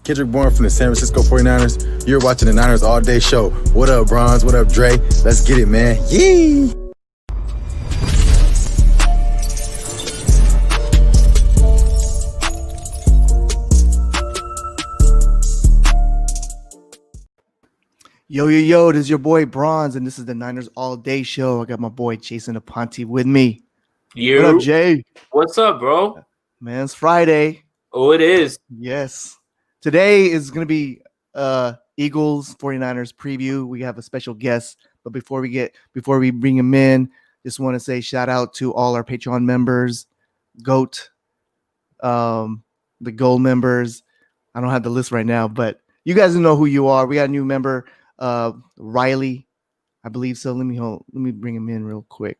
Kendrick Bourne from the San Francisco 49ers. You're watching the Niners All Day Show. What up, Bronze? What up, Dre? Let's get it, man. Yee! Yo, this is your boy Bronze, and this is the Niners All Day Show. I got my boy Jason Aponte with me. You. What up, Jay? What's up, bro? Man, it's Friday. Oh, it is. Yes. Today is going to be Eagles 49ers preview. We have a special guest, but before we bring him in, just want to say shout out to all our Patreon members, GOAT, the Gold members. I don't have the list right now, but you guys know who you are. We got a new member, Riley, I believe so. Let me bring him in real quick.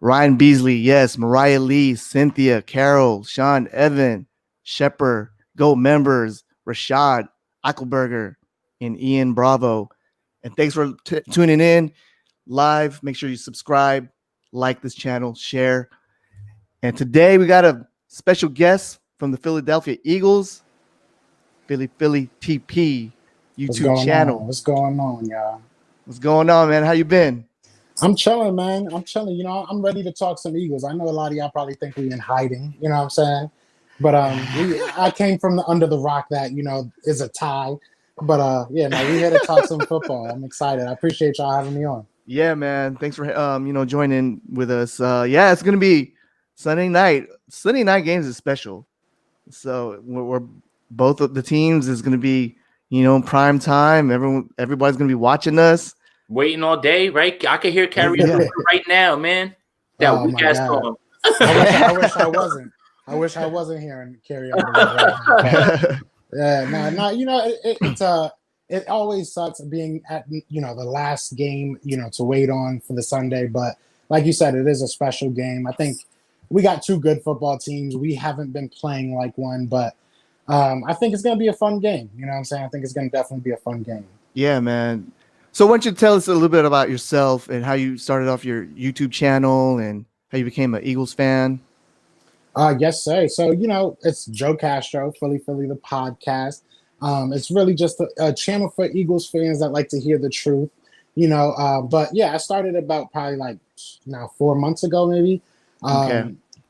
Ryan Beasley, yes, Mariah Lee, Cynthia, Carol, Sean, Evan, Shepard, GOAT members, Rashad, Eichelberger, and Ian Bravo. And thanks for tuning in live. Make sure you subscribe, like this channel, share. And today we got a special guest from the Philadelphia Eagles, Philly TP YouTube channel. What's going on, y'all? What's going on, man? How you been? I'm chilling, man. I'm chilling. You know, I'm ready to talk some Eagles. I know a lot of y'all probably think we in hiding. You know what I'm saying? But I came from under the rock that is a tie. But we here to talk some football. I'm excited. I appreciate y'all having me on. Yeah, man. Thanks for joining with us. It's gonna be Sunday night. Sunday night games is special. So we're both of the teams is gonna be prime time. Everybody's gonna be watching us. Waiting all day, right? I can hear karaoke right now, man. That weak ass song. I wish I wasn't. I wish I wasn't hearing karaoke right now. It always sucks being at the last game, to wait on for the Sunday. But like you said, it is a special game. I think we got two good football teams. We haven't been playing like one, but I think it's gonna be a fun game. You know what I'm saying? I think it's gonna definitely be a fun game. Yeah, man. So why don't you tell us a little bit about yourself and how you started off your YouTube channel and how you became an Eagles fan? Yes, sir. So, it's Joe Castro, Philly the podcast. It's really just a channel for Eagles fans that like to hear the truth, But yeah, I started about probably 4 months ago, maybe.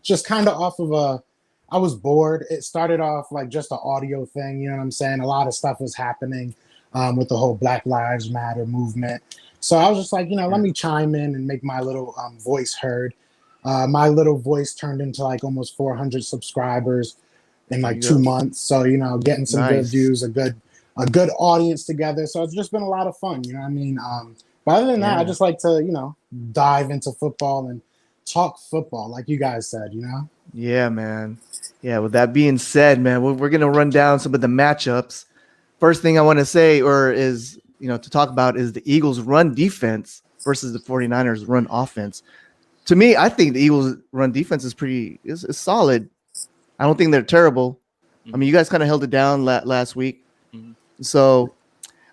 Just kind of off of I was bored. It started off like just an audio thing, you know what I'm saying? A lot of stuff was happening with the whole Black Lives Matter movement. So I was just like, let me chime in and make my little voice heard. My little voice turned into almost 400 subscribers in 2 months. So, getting some good views, a good audience together. So it's just been a lot of fun, you know what I mean? But other than that, I just like to, dive into football and talk football, like you guys said, Yeah, man. Yeah, with that being said, man, we're going to run down some of the matchups. First thing I want to say is to talk about is the Eagles' run defense versus the 49ers' run offense. To me, I think the Eagles' run defense is solid. I don't think they're terrible. I mean, you guys kind of held it down last week. So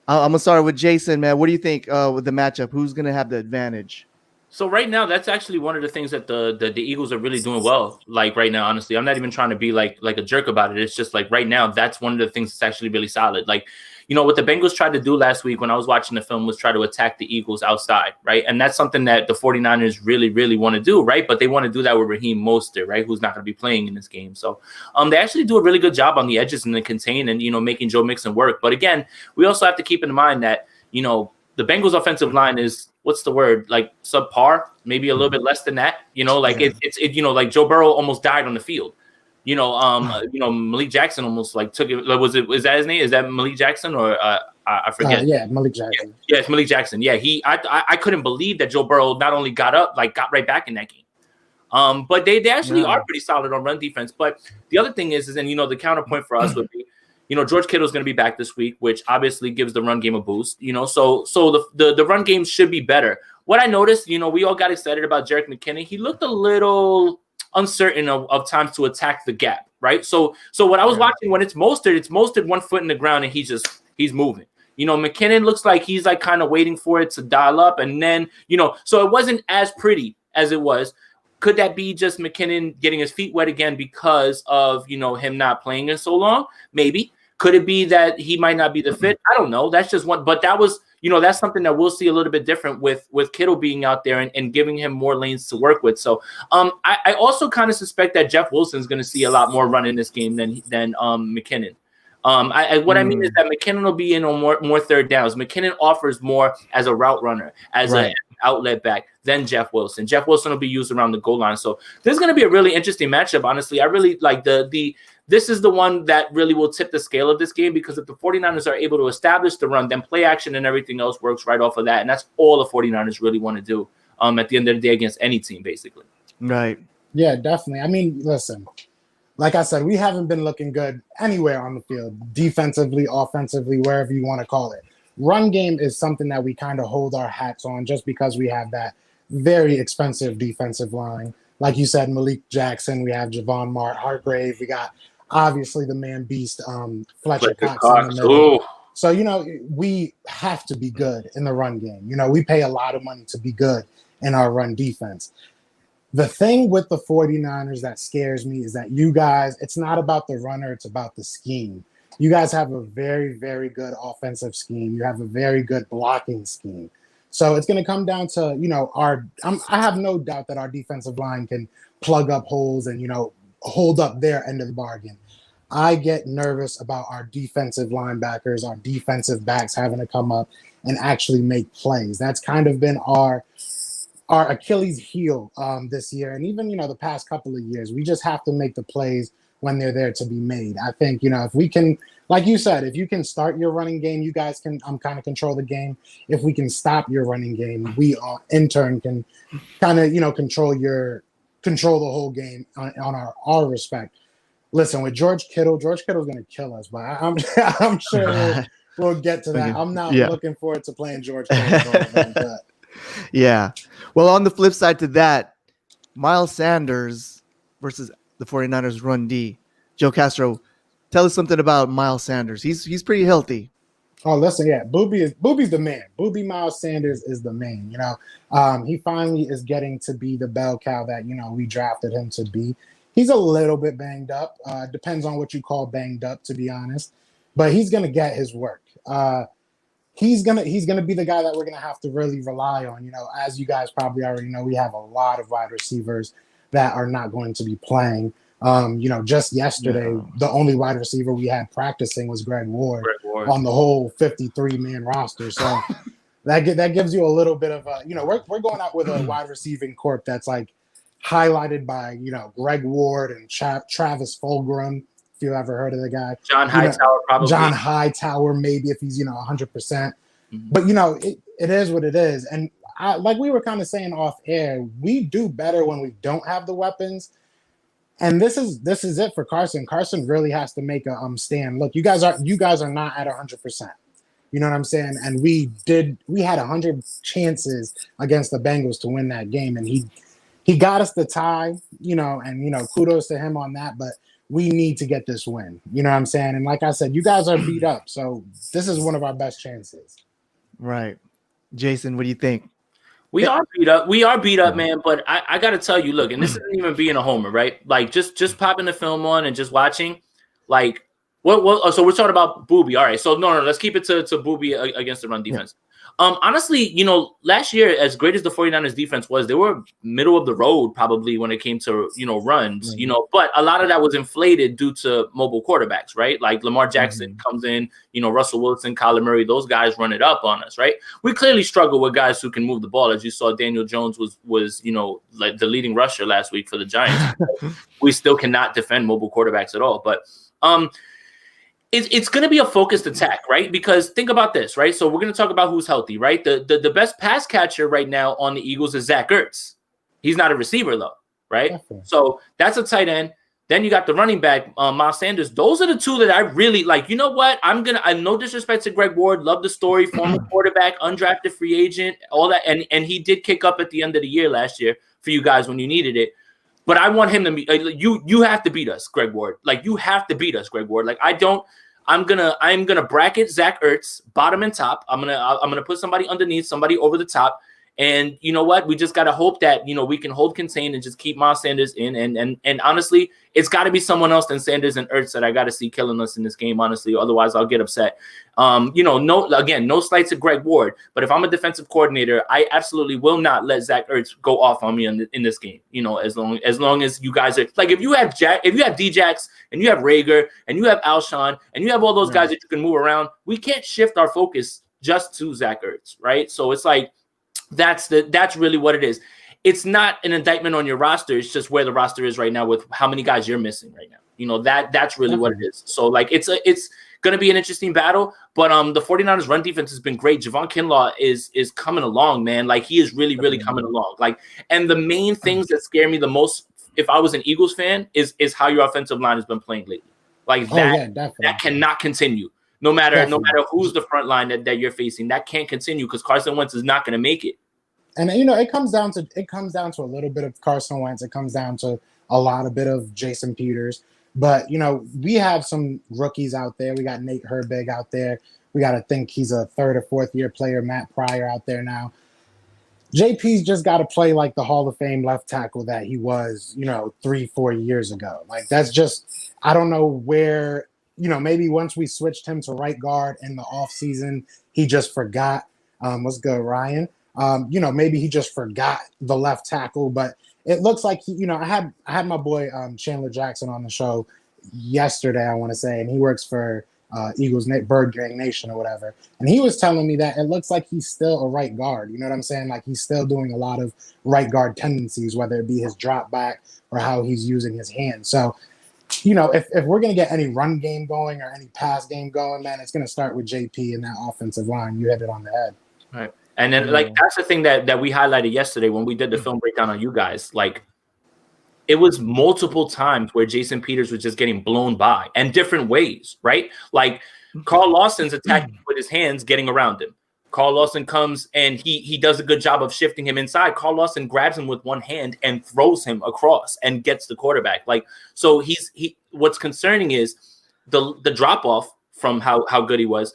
I'm going to start with Jason, man. What do you think with the matchup? Who's going to have the advantage? So right now, that's actually one of the things that the Eagles are really doing well. Like right now, honestly, I'm not even trying to be like a jerk about it. It's just like right now, that's one of the things that's actually really solid. Like, what the Bengals tried to do last week when I was watching the film was try to attack the Eagles outside, right? And that's something that the 49ers really, really want to do, right? But they want to do that with Raheem Mostert, right? Who's not going to be playing in this game. So they actually do a really good job on the edges and the contain and, making Joe Mixon work. But again, we also have to keep in mind that, the Bengals offensive line is, what's the word? Like subpar, maybe a little bit less than that. It's like Joe Burrow almost died on the field. Malik Jackson almost took it. Was that his name? Is that Malik Jackson or I forget? Malik Jackson. Yeah, it's Malik Jackson. Yeah, I couldn't believe that Joe Burrow not only got up, got right back in that game. But they actually are pretty solid on run defense. But the other thing is the counterpoint for us would be, George Kittle is going to be back this week, which obviously gives the run game a boost. So the run game should be better. What I noticed, we all got excited about Jerick McKinnon. He looked a little uncertain of times to attack the gap, right? So what I was watching when it's Mostert 1 foot in the ground and he's moving. McKinnon looks like he's kind of waiting for it to dial up, and then so it wasn't as pretty as it was. Could that be just McKinnon getting his feet wet again because of him not playing in so long? Maybe. Could it be that he might not be the fit? I don't know. That's just one. But that was, that's something that we'll see a little bit different with Kittle being out there and giving him more lanes to work with. So I also kind of suspect that Jeff Wilson's going to see a lot more run in this game than McKinnon. What I mean is that McKinnon will be in on more third downs. McKinnon offers more as a route runner, as an outlet back than Jeff Wilson. Jeff Wilson will be used around the goal line. So this is going to be a really interesting matchup, honestly. I really like this is the one that really will tip the scale of this game, because if the 49ers are able to establish the run, then play action and everything else works right off of that. And that's all the 49ers really want to do at the end of the day against any team, basically. Right. Yeah, definitely. I mean, listen, like I said, we haven't been looking good anywhere on the field, defensively, offensively, wherever you want to call it. Run game is something that we kind of hold our hats on just because we have that very expensive defensive line. Like you said, Malik Jackson, we have Javon Hargrave, we got obviously the man beast, Fletcher Cox in the middle. So, we have to be good in the run game. We pay a lot of money to be good in our run defense. The thing with the 49ers that scares me is that you guys, it's not about the runner, it's about the scheme. You guys have a very, very good offensive scheme. You have a very good blocking scheme. So it's going to come down to, I have no doubt that our defensive line can plug up holes and, hold up their end of the bargain. I get nervous about our defensive linebackers, our defensive backs having to come up and actually make plays. That's kind of been our Achilles heel this year. And even, the past couple of years, we just have to make the plays when they're there to be made. I think, if we can, like you said, if you can start your running game, you guys can kind of control the game. If we can stop your running game, we in turn can kind of, control the whole game on our respect. Listen, with George Kittle's going to kill us, but I'm sure we'll get to that. I'm not looking forward to playing George Kittle. Yeah. Well, on the flip side to that, Miles Sanders versus the 49ers run D. Joe Castro, tell us something about Miles Sanders. He's pretty healthy. Oh, listen, yeah, Boobie's the man. Boobie Miles Sanders is the man. He finally is getting to be the bell cow that we drafted him to be. He's a little bit banged up. Depends on what you call banged up, to be honest. But he's gonna get his work. He's gonna be the guy that we're gonna have to really rely on. As you guys probably already know, we have a lot of wide receivers that are not going to be playing. Just yesterday, the only wide receiver we had practicing was Greg Ward on the whole 53-man roster. So that gives you a little bit of we're going out with a wide receiving corp that's like highlighted by Greg Ward and Travis Fulgham, if you ever heard of the guy. John Hightower, probably. John Hightower, maybe, if he's 100%. Mm-hmm. But it is what it is. And like we were kind of saying off air, we do better when we don't have the weapons. And this is it for Carson. Carson really has to make a stand. Look, you guys are not at 100%. You know what I'm saying? And we had 100 chances against the Bengals to win that game, and he got us the tie, and kudos to him on that, but we need to get this win. You know what I'm saying? And like I said, you guys are beat up, so this is one of our best chances. Right. Jason, what do you think? We are beat up. We are beat up, man. But I got to tell you, look, and this isn't even being a homer, right? Like just popping the film on and just watching, like what? So we're talking about Boobie. All right. So no, let's keep it to Boobie against the run defense. Honestly, last year, as great as the 49ers defense was, they were middle of the road probably when it came to, runs, but a lot of that was inflated due to mobile quarterbacks, right? Like Lamar Jackson comes in, Russell Wilson, Kyler Murray, those guys run it up on us, right? We clearly struggle with guys who can move the ball. As you saw, Daniel Jones was like the leading rusher last week for the Giants. We still cannot defend mobile quarterbacks at all. But it's going to be a focused attack, right? Because think about this, right? So we're going to talk about who's healthy, right? The best pass catcher right now on the Eagles is Zach Ertz. He's not a receiver, though, right? Okay. So that's a tight end. Then you got the running back, Miles Sanders. Those are the two that I really like. You know what? I no disrespect to Greg Ward. Love the story. Former quarterback, undrafted free agent, all that. And he did kick up at the end of the year last year for you guys when you needed it. But I want him to be you have to beat us, Greg Ward. Like, you have to beat us, Greg Ward. Like, I'm gonna bracket Zach Ertz bottom and top. I'm gonna put somebody underneath, somebody over the top, And you know what? We just got to hope that, we can hold contain and just keep Miles Sanders in. And honestly, it's got to be someone else than Sanders and Ertz that I got to see killing us in this game, honestly. Otherwise, I'll get upset. No slight to Greg Ward. But if I'm a defensive coordinator, I absolutely will not let Zach Ertz go off on me in this game. As long as you guys are like, if you have Djax and you have Rager and you have Alshon and you have all those guys that you can move around, we can't shift our focus just to Zach Ertz, right? So it's like, that's really what it is. It's not an indictment on your roster. It's just where the roster is right now with how many guys you're missing right now. That's really what it is. So like, it's going to be an interesting battle, but the 49ers run defense has been great. Javon Kinlaw is coming along, man. Like, he is really, really coming along. Like, and the main things that scare me the most, if I was an Eagles fan, is how your offensive line has been playing lately. Like that cannot continue. No matter who's the front line that you're facing, that can't continue because Carson Wentz is not going to make it. And it comes down to a little bit of Carson Wentz. It comes down to a bit of Jason Peters. But we have some rookies out there. We got Nate Herbig out there. We got to think he's a third or fourth year player. Matt Pryor out there now. JP's just got to play like the Hall of Fame left tackle that he was, 3-4 years ago. Like, that's just, I don't know where. Maybe once we switched him to right guard in the offseason, he just forgot. What's good, Ryan? Maybe he just forgot the left tackle, but it looks like I had my boy Chandler Jackson on the show yesterday, I want to say, and he works for Eagles Bird Gang Nation or whatever. And he was telling me that it looks like he's still a right guard. You know what I'm saying? Like, he's still doing a lot of right guard tendencies, whether it be his drop back or how he's using his hands. So, if we're going to get any run game going or any pass game going, man, it's going to start with JP and that offensive line. You hit it on the head. Right. And then, that's the thing that we highlighted yesterday when we did the film breakdown on you guys. Like, it was multiple times where Jason Peters was just getting blown by and different ways, right? Like, Carl Lawson's attacking with his hands, getting around him. Carl Lawson comes and he does a good job of shifting him inside. Carl Lawson grabs him with one hand and throws him across and gets the quarterback. Like, so what's concerning is the drop off from how good he was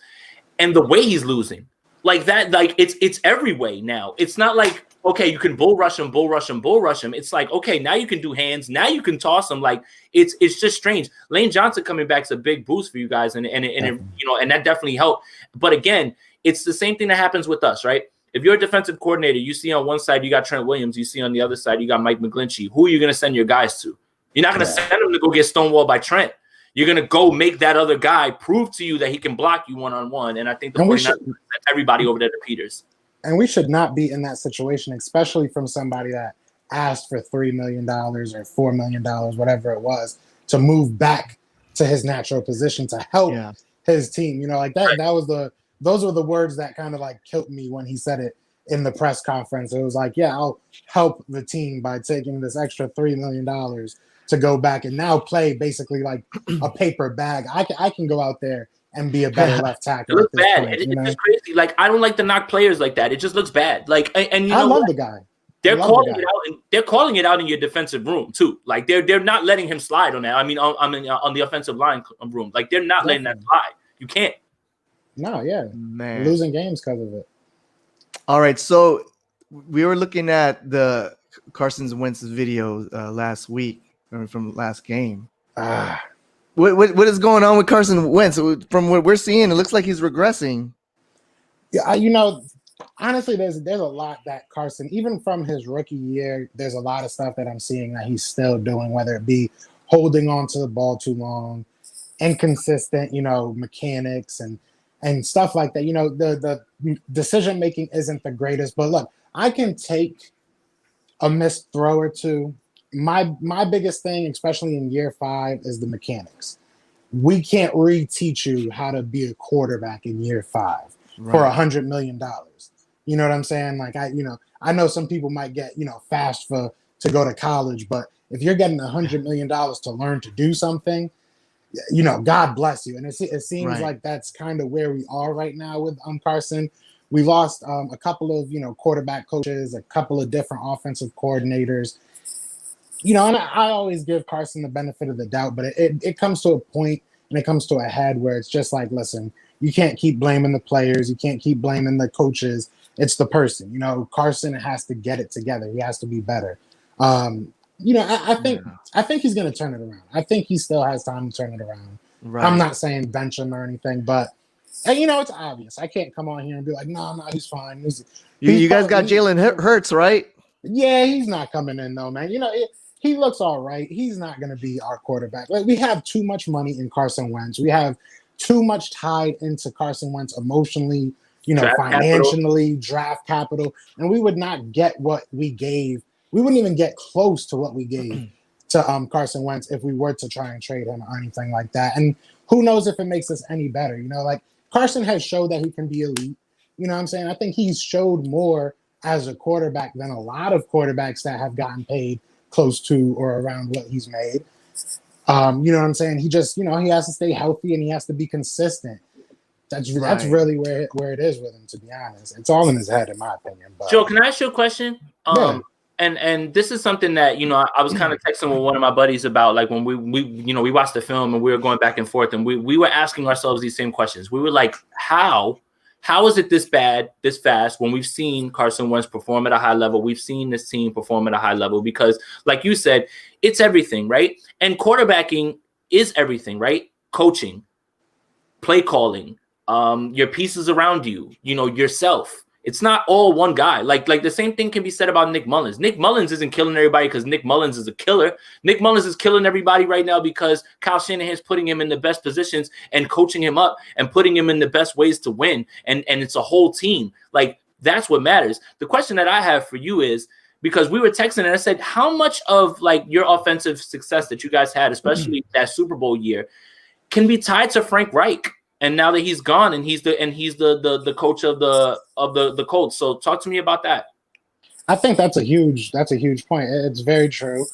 and the way he's losing. Like that, like it's every way now. It's not like, okay, you can bull rush him. It's like, okay, now you can do hands. Now you can toss him. Like, it's just strange. Lane Johnson coming back is a big boost for you guys, and that definitely helped. But again, it's the same thing that happens with us, right? If you're a defensive coordinator, you see on one side you got Trent Williams, you see on the other side you got Mike McGlinchey. Who are you going to send your guys to? You're not going to send them to go get stonewalled by Trent. You're going to go make that other guy prove to you that he can block you one-on-one. And I think the 49ers sent everybody over there to Peters. And we should not be in that situation, especially from somebody that asked for $3 million or $4 million, whatever it was, to move back to his natural position to help his team. Like that. Right. Those were the words that kind of like killed me when he said it in the press conference. It was like, yeah, I'll help the team by taking this extra $3 million to go back and now play basically like a paper bag. I can go out there and be a better left tackle. It looks bad. Point, it's just crazy. Like, I don't like to knock players like that. It just looks bad. Like, and I love the guy. They're calling it out. They're calling it out in your defensive room too. Like, they're not letting him slide on that. I mean, on the offensive line room. Like, they're not letting that slide. You can't. No, yeah, man, losing games because of it. All right, so we were looking at the Carson Wentz's video last week from last game. What is going on with Carson Wentz? From what we're seeing, it looks like he's regressing. Yeah, honestly, there's a lot that Carson, even from his rookie year, there's a lot of stuff that I'm seeing that he's still doing, whether it be holding on to the ball too long, inconsistent, mechanics and stuff like that. The decision making isn't the greatest, but look, I can take a missed throw or two. My biggest thing, especially in year 5, is the mechanics. We can't reteach you how to be a quarterback in year 5 for $100 million. You know what I'm saying? Like, I know some people might get, fast to go to college, but if you're getting $100 million to learn to do something, God bless you. And it seems like that's kind of where we are right now with Carson. We lost a couple of, quarterback coaches, a couple of different offensive coordinators. And I always give Carson the benefit of the doubt, but it comes to a point and it comes to a head where it's just like, listen, you can't keep blaming the players. You can't keep blaming the coaches It's the person. You know, Carson has to get it together. He has to be better. You know, I think he's going to turn it around. I think he still has time to turn it around. Right. I'm not saying bench him or anything, but you know, it's obvious. I can't come on here and be like, no, he's fine. You guys got Jalen Hurts, right? Yeah, he's not coming in though, man. You know, he looks all right. He's not going to be our quarterback. Like, we have too much money in Carson Wentz. We have too much tied into Carson Wentz emotionally, you know, financially, draft capital, and we would not get what we gave. We wouldn't even get close to what we gave to Carson Wentz if we were to try and trade him or anything like that. And who knows if it makes us any better? You know, like, Carson has showed that he can be elite. You know what I'm saying? I think he's showed more as a quarterback than a lot of quarterbacks that have gotten paid close to or around what he's made. You know what I'm saying? He just, you know, he has to stay healthy and he has to be consistent. That's really where it is with him, to be honest. It's all in his head, in my opinion. But, Joe, can I ask you a question? Yeah. And this is something that, you know, I was kind of texting with one of my buddies about, like, when we you know, we watched the film and we were going back and forth and we were asking ourselves these same questions. We were like, how is it this bad, this fast, when we've seen Carson Wentz perform at a high level? We've seen this team perform at a high level because, like you said, it's everything, right? And quarterbacking is everything, right? Coaching, play calling, your pieces around you, you know, yourself. It's not all one guy. Like the same thing can be said about Nick Mullins. Nick Mullins isn't killing everybody because Nick Mullins is a killer. Nick Mullins is killing everybody right now because Kyle Shanahan's putting him in the best positions and coaching him up and putting him in the best ways to win. And it's a whole team. Like, that's what matters. The question that I have for you is, because we were texting and I said, how much of, like, your offensive success that you guys had, especially that Super Bowl year, can be tied to Frank Reich? And now that he's gone and he's the coach of the Colts. So talk to me about that. I think that's a huge point. It's very true.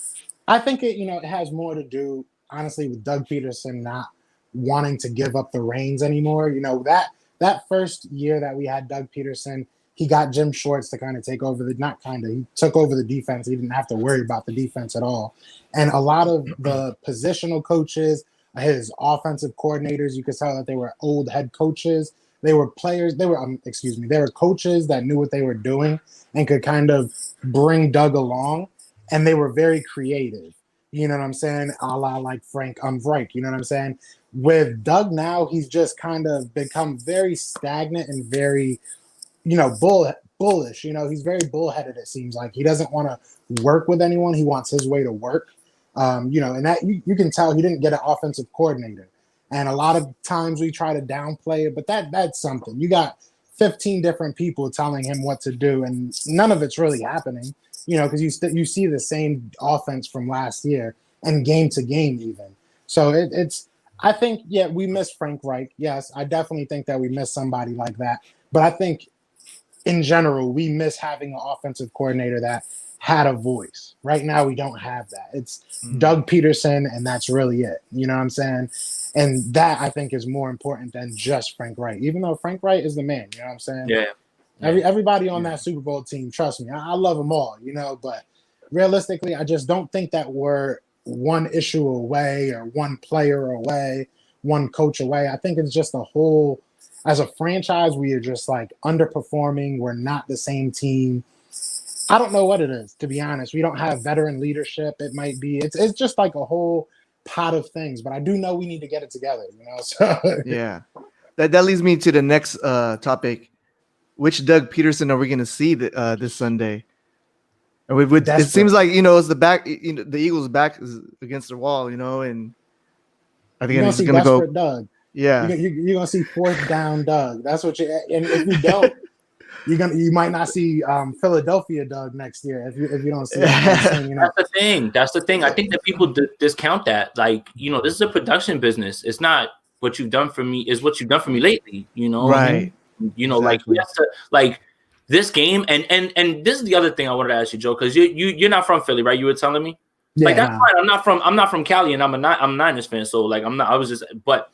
I think it has more to do, honestly, with Doug Pederson not wanting to give up the reins anymore. You know, that first year that we had Doug Pederson, he got Jim Schwartz to kind of take over he took over the defense. He didn't have to worry about the defense at all. And a lot of the positional coaches, his offensive coordinators, you could tell that they were old head coaches. They were players. They were coaches that knew what they were doing and could kind of bring Doug along. And they were very creative. You know what I'm saying? A la like Frank Reich. You know what I'm saying? With Doug now, he's just kind of become very stagnant and very, you know, bullish. You know, he's very bullheaded, it seems like. He doesn't want to work with anyone. He wants his way to work. You know, and that you can tell he didn't get an offensive coordinator. And a lot of times we try to downplay it, but that's something. You got 15 different people telling him what to do, and none of it's really happening, you know, because you see the same offense from last year and game to game even. So I think, yeah, we miss Frank Reich. Yes, I definitely think that we miss somebody like that. But I think in general, we miss having an offensive coordinator that had a voice. Right now, we don't have that. It's Doug Pederson, and that's really it. You know what I'm saying? And that, I think, is more important than just Frank Reich, even though Frank Reich is the man. You know what I'm saying? Yeah. Everybody on that Super Bowl team, trust me, I love them all, you know, but realistically, I just don't think that we're one issue away or one player away, one coach away. I think it's just a whole, as a franchise, we are just like underperforming. We're not the same team. I don't know what it is, to be honest. We don't have veteran leadership. It might be, it's just like a whole pot of things, but I do know we need to get it together, you know? So yeah, that leads me to the next topic. Which Doug Pederson are we going to see this Sunday? And it seems like, you know, it's the back, you know, the Eagles' back is against the wall, you know, and I think he's going to go. Doug. Yeah, you're going to see fourth down Doug. That's what and if you don't, you might not see Philadelphia Doug next year if you don't see it. You know? That's the thing. I think that people discount that. Like, you know, this is a production business. It's not what you've done for me. Is what you've done for me lately. You know, right? You know, exactly. like this game, and this is the other thing I wanted to ask you, Joe, because you're not from Philly, right? You were telling me, like, that's fine. I'm not from Cali, and I'm a Niners fan, so like but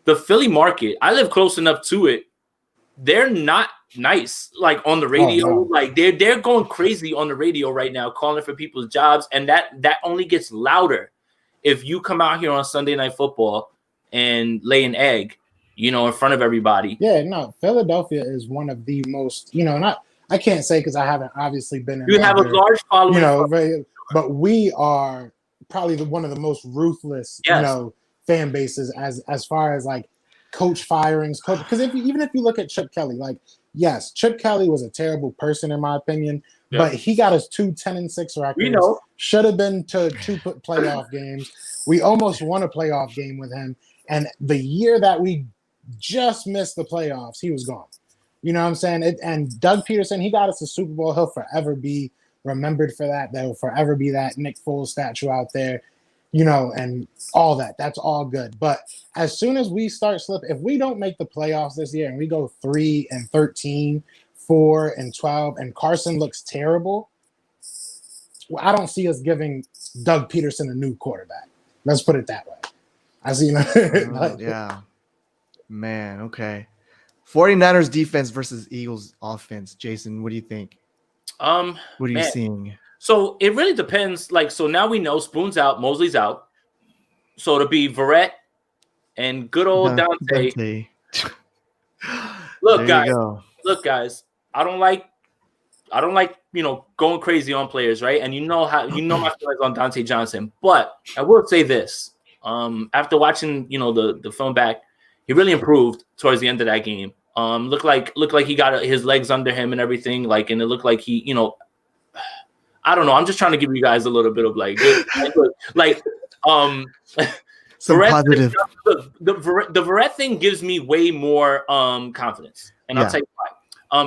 the Philly market, I live close enough to it. They're not nice, like on the radio. Oh, no. Like they're going crazy on the radio right now, calling for people's jobs, and that only gets louder if you come out here on Sunday Night Football and lay an egg. in front of everybody. Yeah, no, Philadelphia is one of the most, I can't say because I haven't obviously been in. You have a large following, but we are probably one of the most ruthless, fan bases as far as like coach firings, because even if you look at Chip Kelly, like, yes, Chip Kelly was a terrible person in my opinion, but he got us 2 10-6 records. Should have been to 2 playoff games. We almost won a playoff game with him, and the year that we just missed the playoffs, he was gone. You know what I'm saying? And Doug Pederson, he got us a Super Bowl. He'll forever be remembered for that. There will forever be that Nick Foles statue out there, and all that. That's all good. But as soon as we start slipping, if we don't make the playoffs this year and we go 3-13, 4-12, and Carson looks terrible, I don't see us giving Doug Pederson a new quarterback. Let's put it that way. I see. Yeah. Man, okay. 49ers defense versus Eagles offense. Jason, what do you think? What are you seeing? So it really depends. Like, so now we know Spoon's out, Mosley's out. So it'll be Verrett and good old Dante. Look, guys. I don't like going crazy on players, right? And my feelings on Dante Johnson. But I will say this: after watching the film back, he really improved towards the end of that game. Looked like he got his legs under him and everything. Like, and it looked like he, I don't know. I'm just trying to give you guys a little bit of some positive. The Verrett thing gives me way more confidence, and I'll tell you why.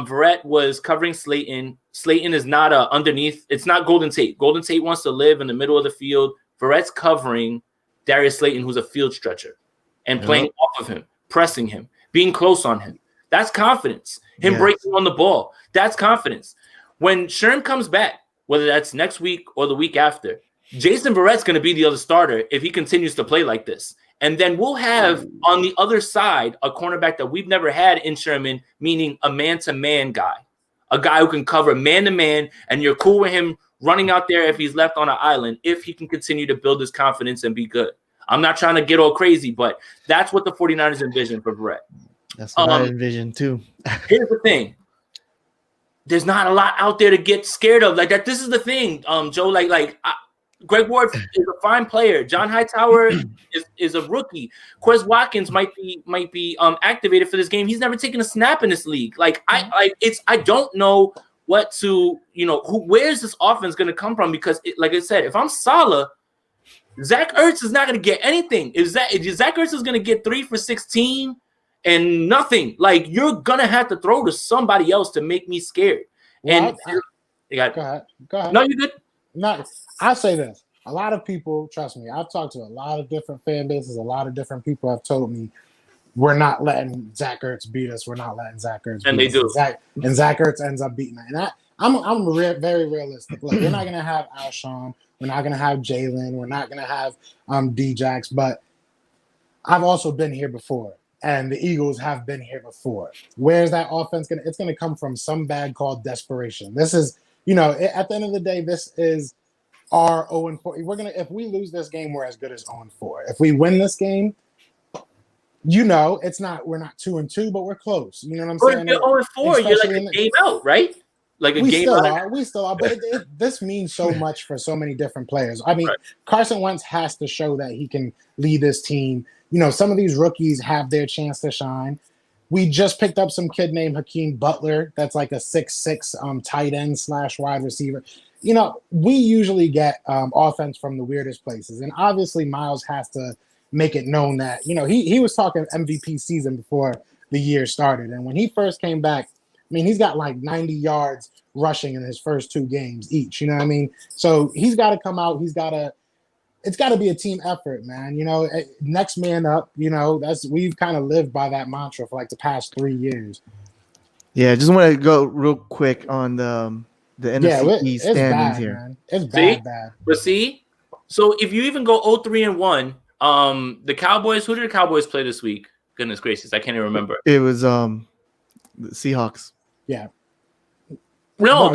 Verrett was covering Slayton. Slayton is not underneath. It's not Golden Tate. Golden Tate wants to live in the middle of the field. Verrett's covering Darius Slayton, who's a field stretcher, and playing off of him, pressing him, being close on him. That's confidence. Him breaking on the ball. That's confidence. When Sherm comes back, whether that's next week or the week after, Jason Verrett's going to be the other starter if he continues to play like this. And then we'll have on the other side a cornerback that we've never had in Sherman, meaning a man-to-man guy, a guy who can cover man-to-man, and you're cool with him running out there if he's left on an island, if he can continue to build his confidence and be good. I'm not trying to get all crazy, but that's what the 49ers envision for Verrett. That's what I envision too. Here's the thing. There's not a lot out there to get scared of. Like that. This is the thing, Joe. Greg Ward is a fine player. John Hightower is a rookie. Quez Watkins might be activated for this game. He's never taken a snap in this league. I don't know what to where's this offense going to come from, because like I said, if I'm Saleh, Zach Ertz is not going to get anything. If Zach Ertz is going to get 3 for 16 and nothing, like, you're going to have to throw to somebody else to make me scared. Well, Go ahead. No, you're good. No, I'll say this. A lot of people, trust me, I've talked to a lot of different fan bases. A lot of different people have told me, we're not letting Zach Ertz beat us. We're not letting Zach Ertz beat us. And they do. And Zach Ertz ends up beating us. And I'm very realistic. Look, we're not going to have Alshon. We're not going to have Jalen. We're not going to have Djax. But I've also been here before. And the Eagles have been here before. Where's that offense going to? It's going to come from some bag called desperation. This is, at the end of the day, this is our 0-4. If we lose this game, we're as good as 0-4. If we win this game, it's not. We're not 2-2, but we're close. You know what I'm saying? If you're 0-4, you're like a game out, right? Like we still are. But this means so much for so many different players. I mean, Carson Wentz has to show that he can lead this team. Some of these rookies have their chance to shine. We just picked up some kid named Hakeem Butler. That's like a 6'6" tight end / wide receiver. We usually get offense from the weirdest places. And obviously Miles has to make it known that, he was talking MVP season before the year started. And when he first came back, he's got like 90 yards rushing in his first 2 games each. You know what I mean? So he's got to come out. It's got to be a team effort, man. Next man up, we've kind of lived by that mantra for like the past 3 years. Yeah, just want to go real quick on the NFC East standings here. Man. It's bad. But see, so if you even go 0-3-1, the Cowboys, who did the Cowboys play this week? Goodness gracious, I can't even remember. It was the Seahawks. Yeah. No,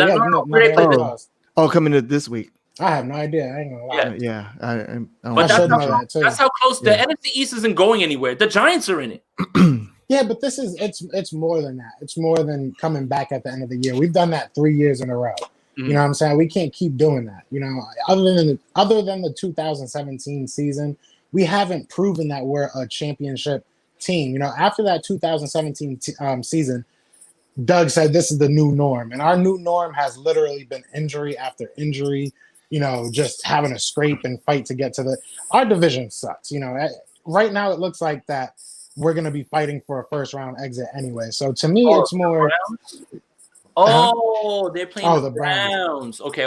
where they played this. Oh, coming to this week. I have no idea. I ain't gonna lie. Yeah. But that's how close the NFC East isn't going anywhere. The Giants are in it. Yeah, but it's more than that. It's more than coming back at the end of the year. We've done that 3 years in a row. You know what I'm saying? We can't keep doing that. You know, other than the 2017 season, we haven't proven that we're a championship team. You know, after that 2017 season, Doug said this is the new norm, and our new norm has literally been injury after injury. You know, just having to scrape and fight to get to our division sucks. You know, right now it looks like that we're going to be fighting for a first round exit anyway. So to me, it's more. Oh, they're playing the Browns. Okay.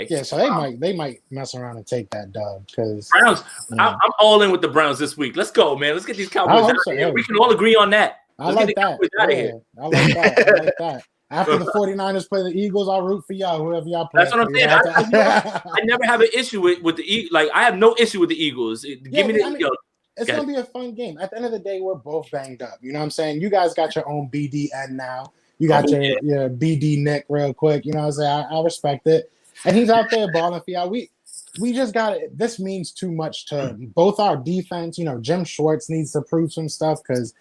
Yeah, so they might mess around and take that dub because Browns. I'm all in with the Browns this week. Let's go, man. Let's get these Cowboys out of here. Yeah. We can all agree on that. I like that. I like that. After the 49ers play the Eagles, I'll root for y'all, whoever y'all play. That's what I'm saying. I never have an issue with the Eagles. Like, I have no issue with the Eagles. Give me the It's going to be a fun game. At the end of the day, we're both banged up. You know what I'm saying? You guys got your own BDN now. You got your BD Nick real quick. You know what I'm saying? I respect it. And he's out there balling for y'all. We just got it. This means too much to both our defense. You know, Jim Schwartz needs to prove some stuff because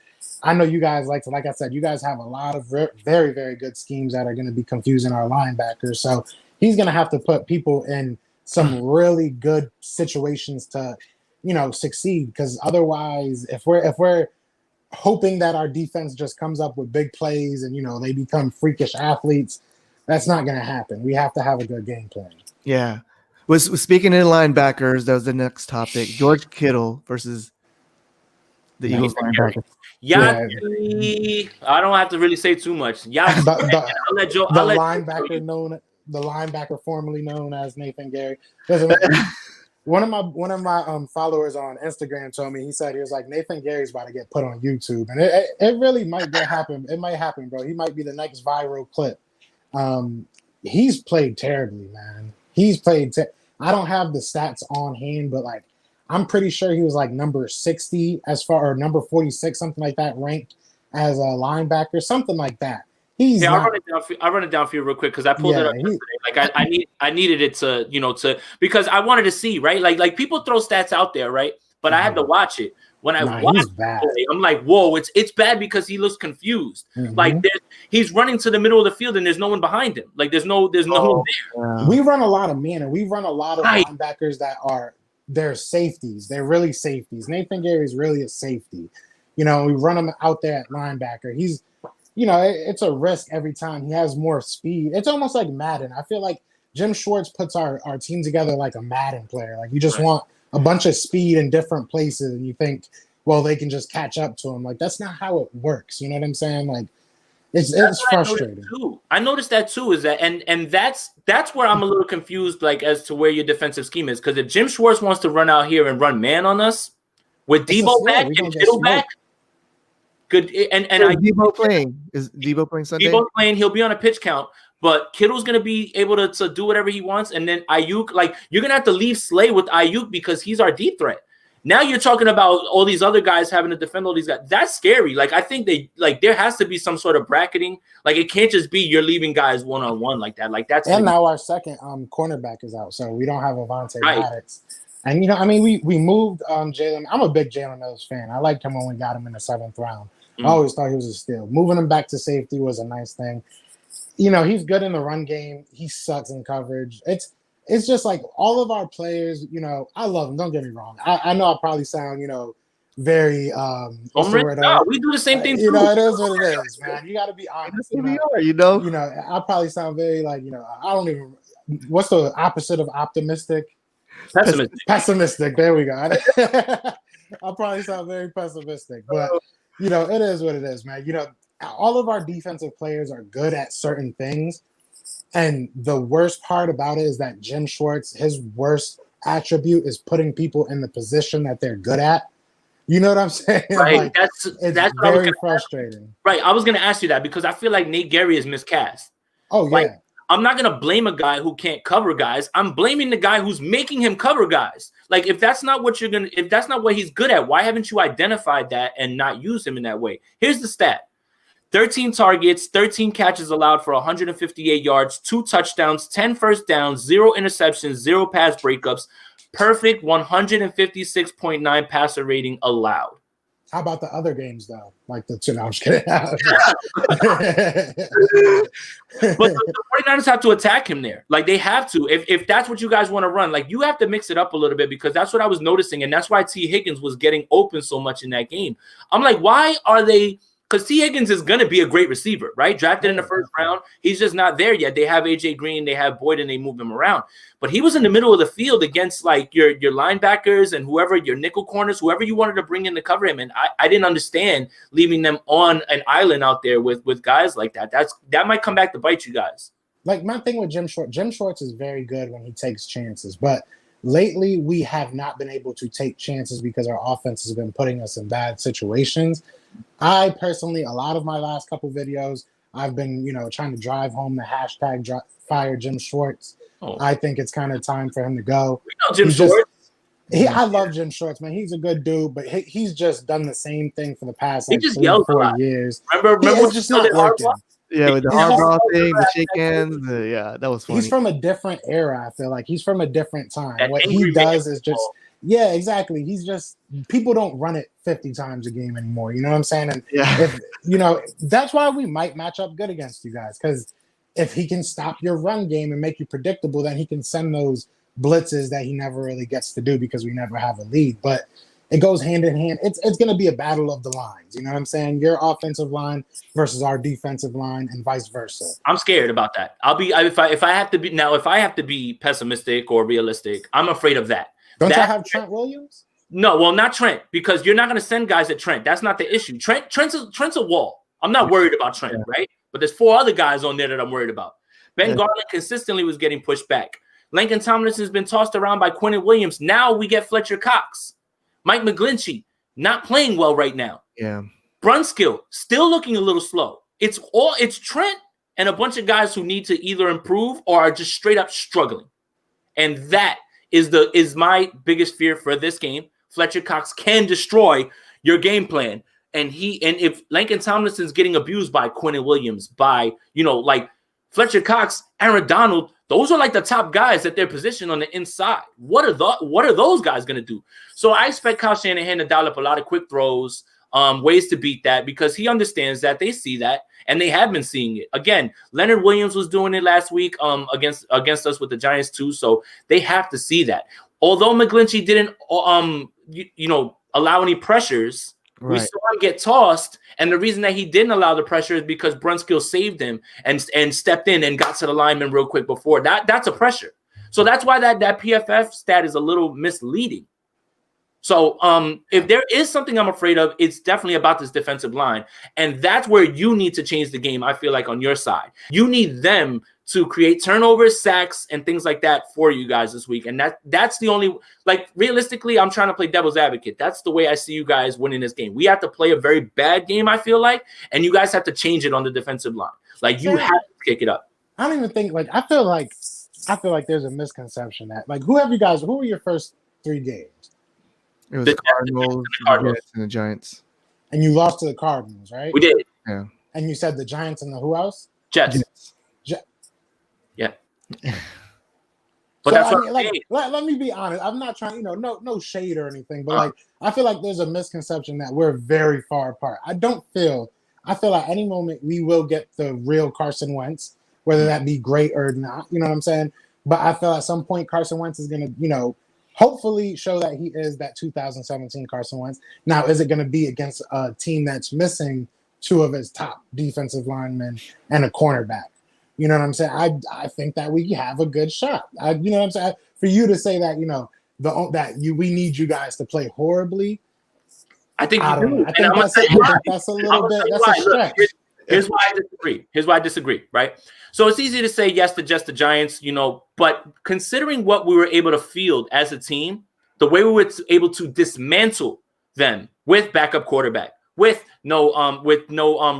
I know you guys like I said, you guys have a lot of very, very good schemes that are going to be confusing our linebackers. So he's going to have to put people in some really good situations to, you know, succeed. Because otherwise, if we're hoping that our defense just comes up with big plays and, you know, they become freakish athletes, that's not going to happen. We have to have a good game plan. Yeah. Speaking of linebackers, that was the next topic. George Kittle versus the Eagles linebackers. Yeah, I don't have to really say too much. Yeah, I'll let Joe. The linebacker formerly known as Nathan Gary. One of my followers on Instagram told me, he was like, Nathan Gary's about to get put on YouTube, and it really might happen. It might happen, bro. He might be the next viral clip. He's played terribly, man. I don't have the stats on hand, but like I'm pretty sure he was like number 60 or number 46, something like that, ranked as a linebacker, something like that. I'll run it down for you real quick because I pulled it up yesterday. Like I needed it to because I wanted to see, right? Like people throw stats out there, right? But I had to watch it. When I watched it, I'm like, whoa, it's bad because he looks confused. Like he's running to the middle of the field and there's no one behind him. Like there's no one there. We run a lot of man and we run a lot of linebackers that they're safeties. They're really safeties. Nathan Gary's really a safety. You know, we run him out there at linebacker. He's, you know, it's a risk every time. He has more speed. It's almost like Madden. I feel like Jim Schwartz puts our team together like a Madden player. Like you just want a bunch of speed in different places and you think, well, they can just catch up to him. Like that's not how it works. You know what I'm saying? Like it's frustrating. I noticed that too. Is that and that's where I'm a little confused, like as to where your defensive scheme is. Because if Jim Schwartz wants to run out here and run man on us with Debo back and Kittle back, good. And Debo playing? Is Debo playing Sunday? Debo's playing. He'll be on a pitch count, but Kittle's gonna be able to do whatever he wants. And then Ayuk, like you're gonna have to leave Slay with Ayuk because he's our deep threat. Now you're talking about all these other guys having to defend all these guys. That's scary. Like I think there has to be some sort of bracketing. Like it can't just be you're leaving guys one-on-one like that. Like that's now our second cornerback is out, so we don't have Avonte Maddox. And you know, I mean, we moved Jalen. I'm a big Jalen Mills fan. I liked him when we got him in the 7th round. I always thought he was a steal. Moving him back to safety was a nice thing. You know, he's good in the run game. He sucks in coverage. It's just like all of our players, you know, I love them. Don't get me wrong. I know I probably sound, you know, very we do the same thing. You know, it is what it is, man. You got to be honest. You know, I probably sound very like, you know, I don't even. What's the opposite of optimistic? Pessimistic. There we go. I'll probably sound very pessimistic, but you know, it is what it is, man. You know, all of our defensive players are good at certain things. And the worst part about it is that Jim Schwartz, his worst attribute is putting people in the position that they're good at. You know what I'm saying? Right. Like, that's very frustrating. Right. I was going to ask you that because I feel like Nate Gary is miscast. Oh, yeah. Like, I'm not going to blame a guy who can't cover guys. I'm blaming the guy who's making him cover guys. Like, if that's not what he's good at, why haven't you identified that and not used him in that way? Here's the stat. 13 targets, 13 catches allowed for 158 yards, 2 touchdowns, 10 first downs, 0 interceptions, 0 pass breakups, perfect 156.9 passer rating allowed. How about the other games though? Like the two. No, I'm just kidding. But the 49ers have to attack him there. Like they have to. If that's what you guys want to run, like you have to mix it up a little bit because that's what I was noticing. And that's why T. Higgins was getting open so much in that game. I'm like, why are they? Because T. Higgins is going to be a great receiver, right? Drafted in the first round. He's just not there yet. They have A.J. Green. They have Boyd, and they move him around. But he was in the middle of the field against, like, your linebackers and whoever, your nickel corners, whoever you wanted to bring in to cover him. And I didn't understand leaving them on an island out there with guys like that. That might come back to bite you guys. Like, my thing with Jim Schwartz is very good when he takes chances. But lately, we have not been able to take chances because our offense has been putting us in bad situations. I personally, a lot of my last couple videos, I've been, trying to drive home the hashtag fire Jim Schwartz. Oh. I think it's kind of time for him to go. We know Jim Schwartz. I love Jim Schwartz, man. He's a good dude, but he's just done the same thing for the past 3-4 years. Remember it's just not working. Yeah, with the hardball thing, the shake hands, that was funny. He's from a different era, I feel like. He's from a different time. What he does is just, yeah, exactly. He's just, people don't run it 50 times a game anymore. You know what I'm saying? And if, that's why we might match up good against you guys. Because if he can stop your run game and make you predictable, then he can send those blitzes that he never really gets to do because we never have a lead. But it goes hand in hand. It's going to be a battle of the lines. You know what I'm saying? Your offensive line versus our defensive line and vice versa. I'm scared about that. If I have to be pessimistic or realistic, I'm afraid of that. Don't y'all have Trent Williams? No, well, not Trent, because you're not going to send guys at Trent. That's not the issue. Trent's a wall. I'm not worried about Trent, right? But there's 4 other guys on there that I'm worried about. Ben Garland consistently was getting pushed back. Lincoln Tomlinson's been tossed around by Quinnen Williams. Now we get Fletcher Cox. Mike McGlinchey, not playing well right now. Yeah. Brunskill, still looking a little slow. It's Trent and a bunch of guys who need to either improve or are just straight up struggling. And that is my biggest fear for this game. Fletcher Cox can destroy your game plan. And if Lincoln Tomlinson's getting abused by Quinnen Williams, by, like Fletcher Cox, Aaron Donald, those are like the top guys at their position on the inside. What are those guys going to do? So I expect Kyle Shanahan to dial up a lot of quick throws, ways to beat that, because he understands that, they see that, and they have been seeing it. Again, Leonard Williams was doing it last week against us with the Giants too, so they have to see that. Although McGlinchey didn't allow any pressures, we saw him get tossed, and the reason that he didn't allow the pressure is because Brunskill saved him and stepped in and got to the lineman real quick before. That's a pressure. So that's why that PFF stat is a little misleading. So if there is something I'm afraid of, it's definitely about this defensive line. And that's where you need to change the game, I feel like, on your side. You need them to create turnovers, sacks, and things like that for you guys this week. And that's the only, like, realistically, I'm trying to play devil's advocate. That's the way I see you guys winning this game. We have to play a very bad game, I feel like, and you guys have to change it on the defensive line. Like, you have to kick it up. I don't even think, like, I feel like there's a misconception that, like, who were your first 3 games? It was the Cardinals, and the Giants. And you lost to the Cardinals, right? We did. Yeah. And you said the Giants and the who else? Jets. Yeah. But so, that's let me be honest. I'm not trying, no shade or anything, but like, I feel like there's a misconception that we're very far apart. I feel like any moment we will get the real Carson Wentz, whether that be great or not, you know what I'm saying? But I feel at some point Carson Wentz is going to, hopefully show that he is that 2017 Carson Wentz. Now, is it going to be against a team that's missing 2 of its top defensive linemen and a cornerback? You know what I'm saying? I think that we have a good shot. You know what I'm saying? For you to say that, we need you guys to play horribly. I think I don't know. I think that's a little bit. That's a stretch. Here's why I disagree. Right? So it's easy to say yes to just the Giants, but considering what we were able to field as a team, the way we were able to dismantle them with backup quarterback, with no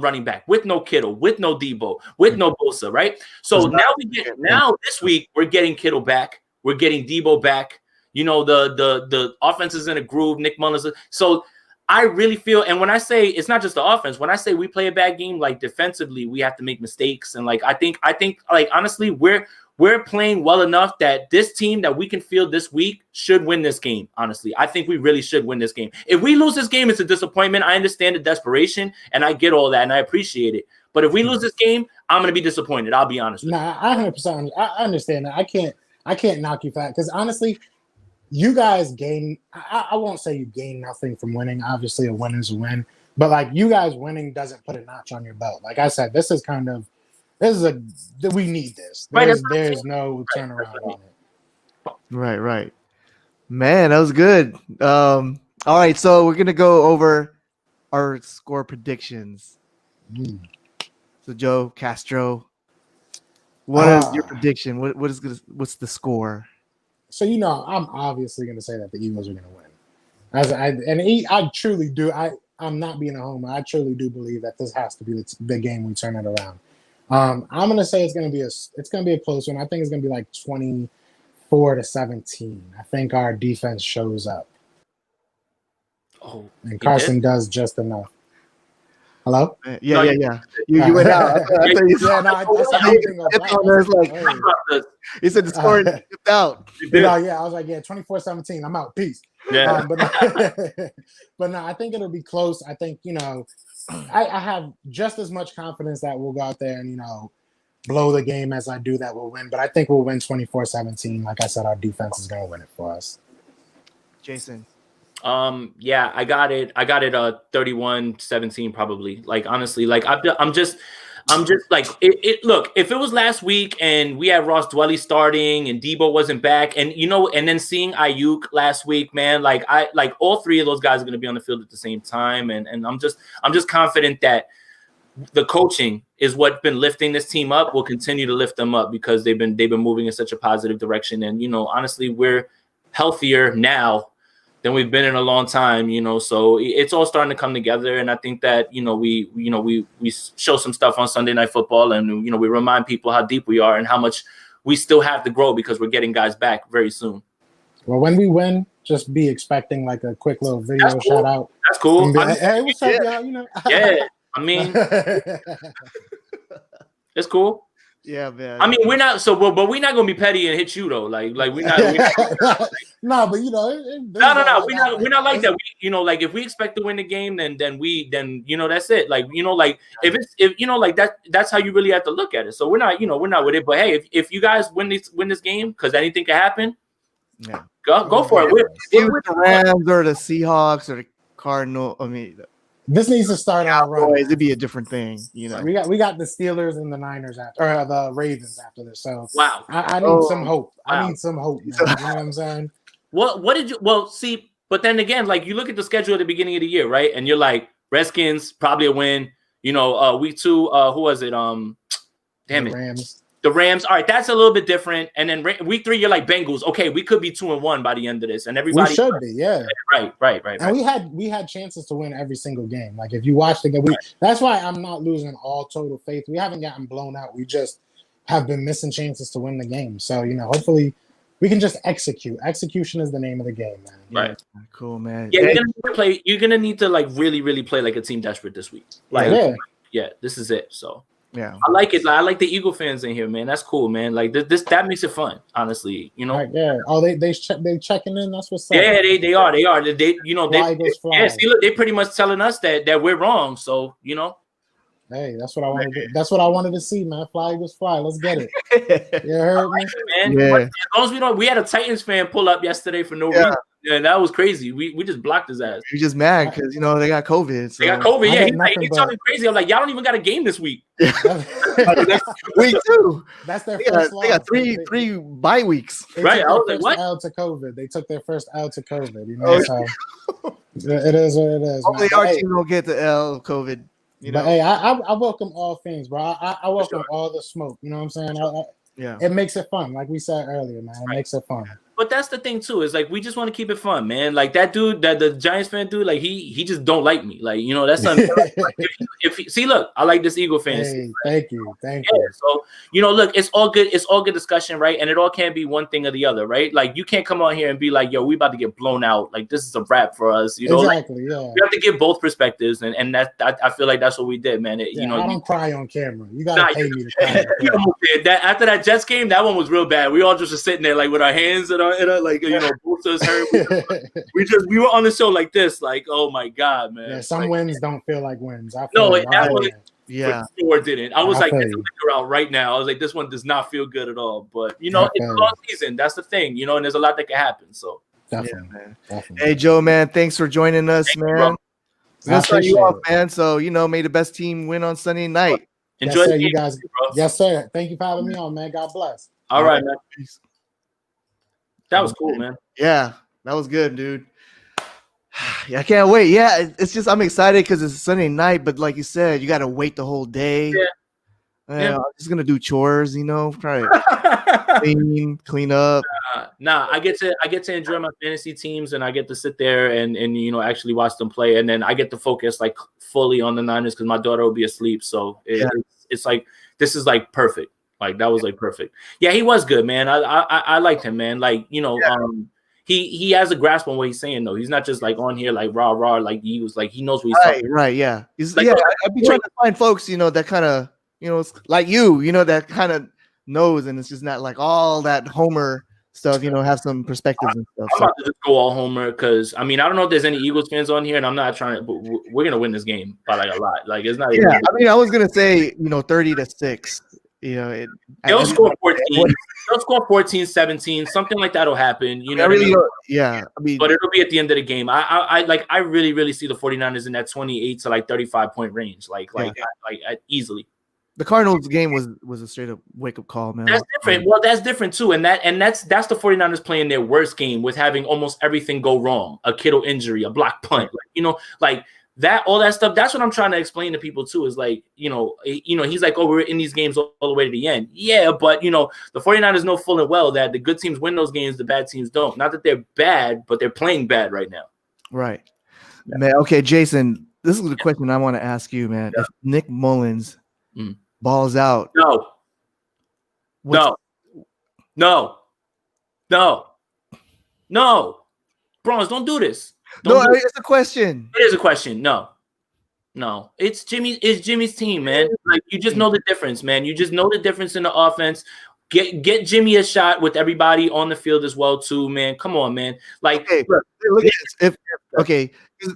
running back, with no Kittle, with no Debo, with no Bosa, right? So now this week we're getting Kittle back, we're getting Debo back. The offense is in a groove. Nick Mullins. So I really feel, and when I say it's not just the offense, when I say we play a bad game, like defensively, we have to make mistakes, and like I think like honestly, we're playing well enough that this team that we can field this week should win this game. Honestly, I think we really should win this game. If we lose this game, it's a disappointment. I understand the desperation, and I get all that, and I appreciate it. But if we lose this game, I'm going to be disappointed. I'll be honest with you. Nah, I 100%. I understand that. I can't knock you for that because honestly, you guys gain. I won't say you gain nothing from winning. Obviously, a win is a win. But like you guys winning doesn't put a notch on your belt. Like I said, we need this. There's no turnaround on it. Right. Man, that was good. All right, so we're gonna go over our score predictions. So Joe Castro, what is your prediction? What's the score? So I'm obviously gonna say that the Eagles are gonna win. I truly do. I'm not being a homer. I truly do believe that this has to be the game we turn it around. I'm gonna say it's gonna be a close one. I think it's gonna be like 24-17. I think our defense shows up. Oh, and Carson does just enough. Hello? Yeah. You went out. He said the score skipped out. I was like, 24-17. I'm out. Peace. Yeah. But no, I think it'll be close. I think, I have just as much confidence that we'll go out there and, blow the game as I do that we'll win. But I think we'll win 24-17. Like I said, our defense is going to win it for us. Jason. Yeah, I got it 31-17 probably. Like honestly, like I'm just like it look, if it was last week and we had Ross Dwelly starting and Debo wasn't back and and then seeing Ayuk last week, man, like all three of those guys are going to be on the field at the same time and I'm just confident that the coaching is what's been lifting this team up, will continue to lift them up because they've been moving in such a positive direction and honestly, we're healthier now than we've been in a long time, so it's all starting to come together. And I think that, we show some stuff on Sunday Night Football and, we remind people how deep we are and how much we still have to grow because we're getting guys back very soon. Well, when we win, just be expecting like a quick little video shout out. That's cool. Hey, what's up, y'all? Yeah, I mean, it's cool. Yeah, man. I mean, we're not but we're not gonna be petty and hit you though. Like we're not. No, but no. We're not like that. Like if we expect to win the game, then that's it. Like if that's how you really have to look at it. So we're not with it. But hey, if you guys win this game, because anything can happen. Yeah, go for it. We're with the Rams or the Seahawks or the Cardinals. I mean. This needs to start our run. It'd be a different thing, We got the Steelers and the Niners or the Ravens after this. So wow, I need some hope. Wow. I need some hope. Man. You know what I'm saying? What did you? Well, see, but then again, like you look at the schedule at the beginning of the year, right? And you're like Redskins probably a win. Week 2, who was it? Rams. The Rams. All right, that's a little bit different. And then week 3, you're like Bengals. Okay, we could be 2-1 by the end of this, and everybody we should be, yeah. Right. And we had chances to win every single game. Like if you watch the game, that's why I'm not losing all total faith. We haven't gotten blown out. We just have been missing chances to win the game. So hopefully we can just execute. Execution is the name of the game, man. Right. Cool, man. Yeah, you're gonna need to like really, really play like a team desperate this week. Like, yeah, this is it. So. Yeah, I like it. I like the Eagle fans in here, man. That's cool, man. Like that makes it fun, honestly. Right, yeah. Oh, they checking in. That's what's up. Yeah, they are. They yeah. See, look, they pretty much telling us that we're wrong. So Hey, that's what I wanted. That's what I wanted to see, man. Fly Eagles fly. Let's get it. You heard me, man. Yeah. As long as we had a Titans fan pull up yesterday for no reason. Yeah, that was crazy. We just blocked his ass. You're just mad because they got COVID. So. They got COVID. Yeah, he's talking crazy. I'm like, y'all don't even got a game this week. Week 2. That's their first loss. They got three bye weeks. Right. I was like, what? L to COVID. They took their first L to COVID. So it is what it is. Hopefully our team will get the L COVID. But hey, I welcome all things, bro. I welcome all the smoke. You know what I'm saying? It makes it fun, like we said earlier, man. It makes it fun. But that's the thing too, is like we just want to keep it fun, man. Like that dude, that the Giants fan dude, like he just don't like me. Like, you know, that's something. See, look, I like this Eagle fan. Hey, thank you. So, you know, look, it's all good. It's all good discussion, right? And it all can't be one thing or the other, right? Like you can't come on here and be like, yo, we about to get blown out. Like this is a wrap for us. You know, exactly. Like, you have to give both perspectives, and that I feel like that's what we did, man. You know, I don't cry on camera. You gotta pay me to cry. You almost did. That after that Jets game, that one was real bad. We all just were sitting there like with our hands in our like, you know, both of us hurt. We were on the show like this, like, oh my god, man. Yeah, some like, wins don't feel like wins. That one yeah, for sure didn't. I was like, get the liquor out right now. I was like, this one does not feel good at all. But you know, it's a long season. That's the thing, you know, and there's a lot that can happen. So definitely, man. Definitely. Hey Joe, man, thanks for joining us, man. We're gonna start you off, man. So you know, may the best team win on Sunday night. Enjoy yes, the game, you guys. bro. Yes, sir. Thank you for having me on, man. God bless. All right, man. That was cool, man. Yeah, that was good, dude. Yeah, I can't wait. Yeah, it's just I'm excited because it's Sunday night, but like you said, you got to wait the whole day. Yeah. I'm just gonna do chores, you know, try to clean up. Nah, I get to enjoy my fantasy teams, and I get to sit there and you know actually watch them play, and then I get to focus like fully on the Niners because my daughter will be asleep. So it's like this is like perfect. Like that was like perfect. Yeah, he was good, man. I liked him, man. Like you know, he has a grasp on what he's saying though. He's not just like on here like rah like he was like he knows what he's talking. Right, yeah. He's like, I'd be trying to find folks, you know, that kind of, you know, like you know, that kind of knows, and it's just not like all that Homer stuff, you know, have some perspectives and stuff. I'm about to just go all Homer because I mean I don't know if there's any Eagles fans on here, and I'm not trying to, but we're gonna win this game by like a lot. Like it's not. Yeah, I mean I was gonna say, you know, 30-6. You know, they'll score 14. They'll score 14, 17, something like that'll happen. You know, I mean? But it'll be at the end of the game. I really see the 49ers in that 28 to like 35 point range, like easily. The Cardinals game was a straight up wake up call, man. That's different. Well, that's different too, and that's the 49ers playing their worst game with having almost everything go wrong, a Kittle injury, a block punt, like, you know, like. That all that stuff. That's what I'm trying to explain to people too. Is like, you know, he's like, oh, we're in these games all the way to the end. Yeah, but you know, the 49ers know full and well that the good teams win those games, the bad teams don't. Not that they're bad, but they're playing bad right now. Right. Yeah. Man. Okay, Jason. This is the question I want to ask you, man. Yeah. If Nick Mullins balls out, no, Bronze, don't do this. It's a question. It is a question. No. It's Jimmy's team, man. Like you just know the difference, man. You just know the difference in the offense. Get Jimmy a shot with everybody on the field as well, too, man. Come on, man. Like, okay, look,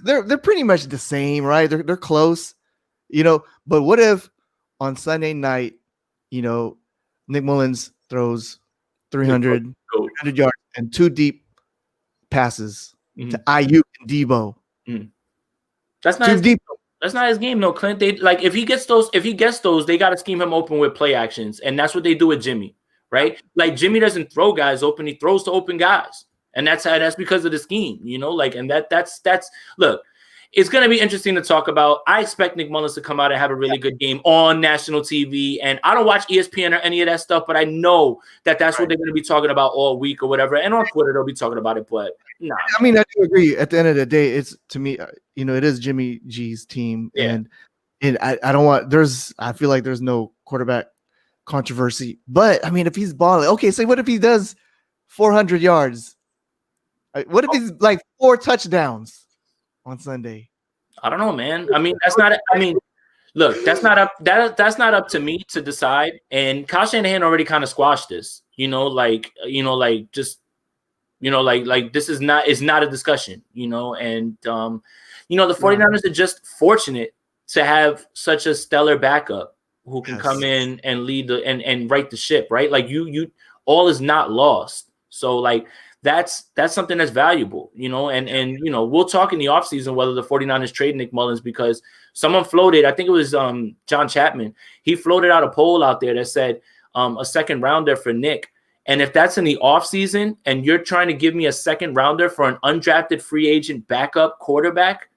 they're pretty much the same, right? They're close, you know. But what if on Sunday night, you know, Nick Mullins throws 300 yards and 2 deep passes to Ayuk and Debo? That's not his deep. That's not his game, no, Clint. They like if he gets those, they got to scheme him open with play actions, and that's what they do with Jimmy, right? Like Jimmy doesn't throw guys open; he throws to open guys, and that's because of the scheme, you know. Like, and that's look. It's going to be interesting to talk about. I expect Nick Mullins to come out and have a really good game on national TV. And I don't watch ESPN or any of that stuff, but I know that that's what they're going to be talking about all week or whatever. And on Twitter, they'll be talking about it. But nah. I mean, I do agree. At the end of the day, it's to me, you know, it is Jimmy G's team. Yeah. And I don't want, I feel like there's no quarterback controversy. But I mean, if he's balling, okay, so what if he does 400 yards? What if he's like 4 touchdowns on Sunday? I don't know, man. I mean, that's not. I mean, look, that's not up. That's not up to me to decide. And Kyle Shanahan already kind of squashed this. You know, like this is not. It's not a discussion. You know, and you know, the 49ers are just fortunate to have such a stellar backup who can come in and lead and right the ship. Right, like you all is not lost. So like. That's something that's valuable, you know, and you know, we'll talk in the offseason whether the 49ers trade Nick Mullins because someone floated, I think it was John Chapman, he floated out a poll out there that said a second rounder for Nick. And if that's in the offseason and you're trying to give me a second rounder for an undrafted free agent backup quarterback,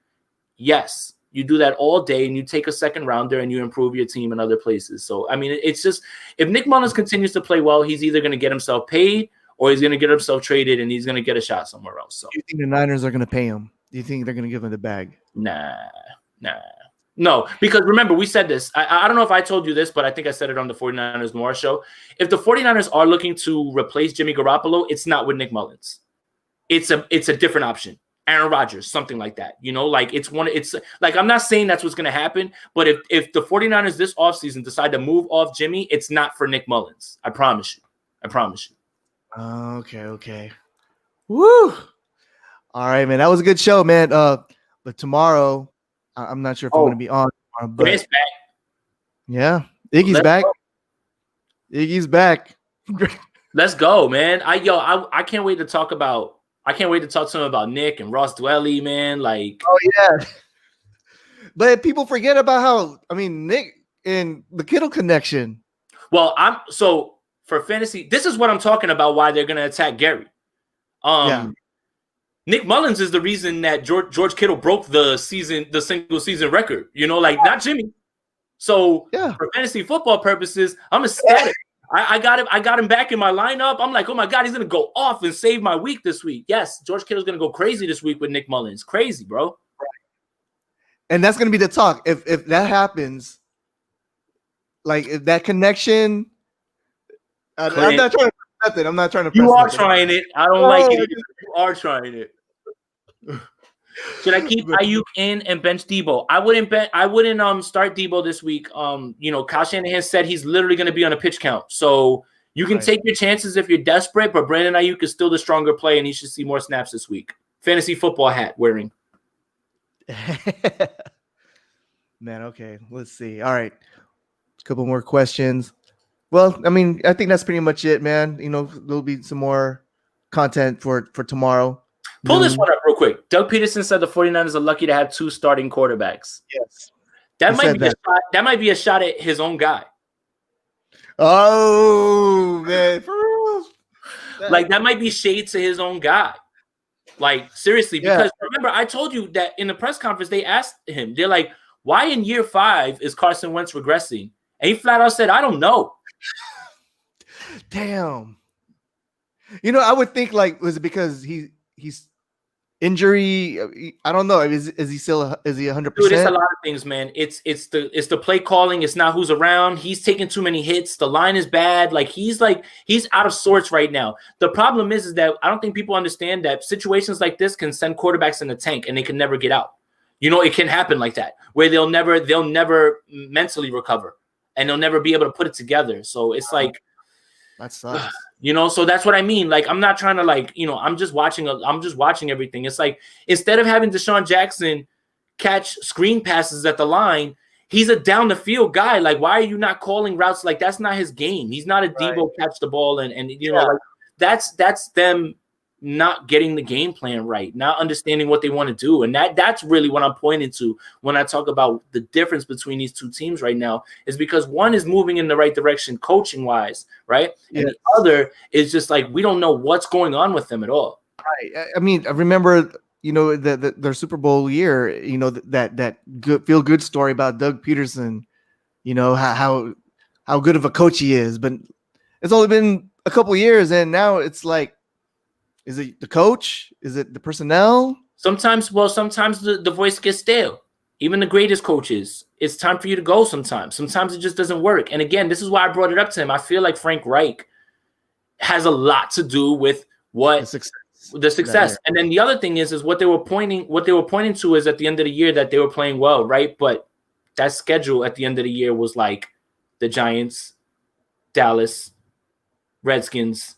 yes, you do that all day and you take a second rounder and you improve your team in other places. So, I mean, it's just if Nick Mullins continues to play well, he's either going to get himself paid or he's going to get himself traded and he's going to get a shot somewhere else. So Do you think the Niners are going to pay him? Do you think they're going to give him the bag? Nah. No, because remember, we said this. I don't know if I told you this, but I think I said it on the 49ers Noir show. If the 49ers are looking to replace Jimmy Garoppolo, it's not with Nick Mullins. It's a different option. Aaron Rodgers, something like that. It's like, I'm not saying that's what's going to happen, but if the 49ers this offseason decide to move off Jimmy, it's not for Nick Mullins. I promise you. Okay. Woo! All right, man. That was a good show, man. But tomorrow, I'm not sure if I'm going to be on. But it's back. Yeah, Iggy's back. Go. Iggy's back. Let's go, man. I can't wait to talk about. I can't wait to talk to him about Nick and Ross Dwelly, man. Like, oh yeah. But people forget about Nick and the Kittle connection. Well, for fantasy. This is what I'm talking about. Why they're gonna attack Gary. Nick Mullins is the reason that George Kittle broke the single season record. Not Jimmy. So for fantasy football purposes, I'm ecstatic. I got him back in my lineup. I'm like, oh my God, he's gonna go off and save my week this week. Yes, George Kittle's gonna go crazy this week with Nick Mullins. Crazy, bro. Right. And that's gonna be the talk. If that happens, like if that connection, I'm not trying to press nothing. I'm not trying to. You are trying it. I don't like it. You are trying it. Should I keep Ayuk in and bench Debo? I wouldn't start Debo this week. Kyle Shanahan said he's literally going to be on a pitch count. So you can take your chances if you're desperate, but Brandon Ayuk is still the stronger play and he should see more snaps this week. Fantasy football hat wearing. Man, okay. Let's see. All right. A couple more questions. Well, I think that's pretty much it, man. There'll be some more content for tomorrow. Pull this one up real quick. Doug Pederson said the 49ers are lucky to have 2 starting quarterbacks. Yes. That might be a shot at his own guy. Oh, man. For real? Like, that might be shade to his own guy. Like, seriously. Because remember, I told you that in the press conference, they asked him, they're like, why in year 5 is Carson Wentz regressing? And he flat out said, I don't know. Damn. I would think, was it because he's injury? I don't know. Is he 100%? Dude, it's a lot of things, man. It's the play calling. It's not who's around. He's taking too many hits. The line is bad. He's out of sorts right now. The problem is that I don't think people understand that situations like this can send quarterbacks in the tank and they can never get out. It can happen like that, where they'll never mentally recover and they'll never be able to put it together. So it's like, that sucks. So that's what I mean. Like, I'm not trying to I'm just watching everything. It's like, instead of having Deshaun Jackson catch screen passes at the line, he's a down the field guy. Like, why are you not calling routes? Like, that's not his game. He's not a Debo catch the ball and that's them not getting the game plan right, not understanding what they want to do. And that's really what I'm pointing to when I talk about the difference between these two teams right now, is because one is moving in the right direction coaching wise, right? Yes. And the other is just like, we don't know what's going on with them at all. Right. I remember, their Super Bowl year, that good feel good story about Doug Pederson, how good of a coach he is, but it's only been a couple years and now it's like, is it the coach? Is it the personnel? Sometimes the voice gets stale. Even the greatest coaches, it's time for you to go sometimes. Sometimes it just doesn't work. And again, this is why I brought it up to him. I feel like Frank Reich has a lot to do with the success. And then the other thing is what they were pointing to is at the end of the year that they were playing well, right? But that schedule at the end of the year was like the Giants, Dallas, Redskins.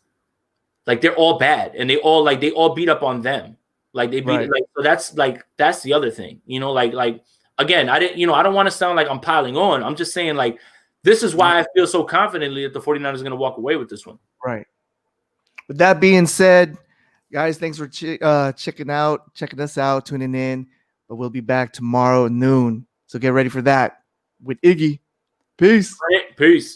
Like, they're all bad, and they all beat up on them. Like, they beat so that's the other thing. Again, I don't want to sound like I'm piling on. I'm just saying, like, this is why I feel so confidently that the 49ers are going to walk away with this one. Right. With that being said, guys, thanks for checking us out, tuning in. But we'll be back tomorrow at noon. So get ready for that with Iggy. Peace. Peace.